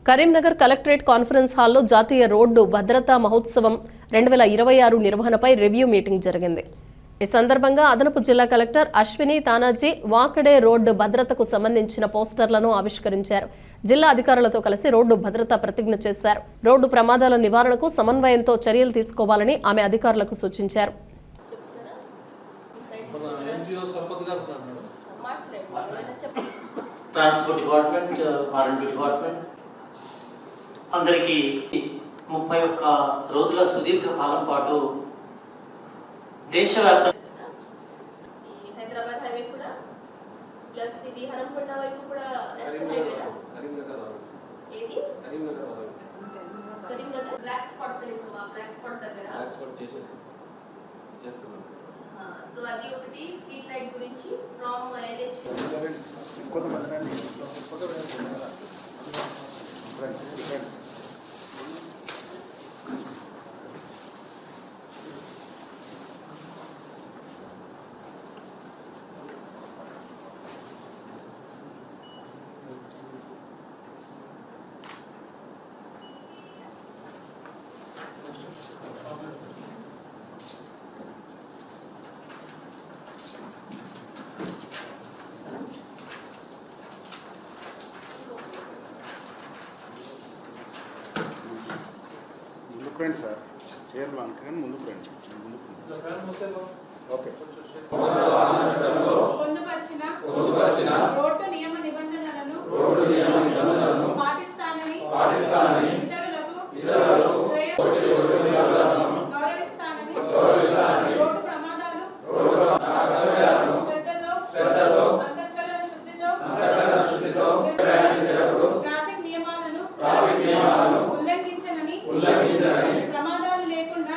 Karimnagar collectorate conference హాల్లో జాతీయ road భద్రతా మహోత్సవం 2026 నిర్వహణపై రివ్యూ మీటింగ్ జరిగింది. ఈ సందర్భంగా అదనపు జిల్లా కలెక్టర్ అశ్విని తానాజీ వాకడే రోడ్డు భద్రతకు సంబంధించిన పోస్టర్లను ఆవిష్కరించారు. జిల్లా అధికారులతో కలిసి రోడ్డు భద్రతా ప్రతిజ్ఞ చేశారు. రోడ్డు ప్రమాదాల నివారణకు సమన్వయంతో చర్యలు తీసుకోవాలని ఆమె అధికారులకు సూచించారు. ట్రాన్స్పోర్ట్ డిపార్ట్మెంట్, ఆర్ఎండ్బి డిపార్ట్మెంట్ అందరికీ 31 రోజుల సుదీర్ఘ కాలం పాటు దేశవ్యాప్తంగా హైదరాబాద్ హైవే కూడా ప్లస్ ఇది హనంకొండ వైపు కూడా నేషనల్ హైవేనా కరీంనగర్ బ్లాక్ స్పాట్ తెలుసా? బ్లాక్ స్పాట్ దగ్గర సో అది ఒకటి స్ట్రీట్ లైట్ గురించి from LH friend sir chairman కానీ ముందు ఫ్రెండ్ ఓకే పొందుపరిచిన రోడ్డు నియమ నిబంధనలను పాటిస్తానని ఇతరులకు గౌరవిస్తానని రోడ్డు ప్రమాదాలు శ్రద్ధతో అంతఃకరణ శుద్ధితో ట్రాఫిక్ నియమాలను ఉల్లంఘించనని ప్రమాదాలు లేకుండా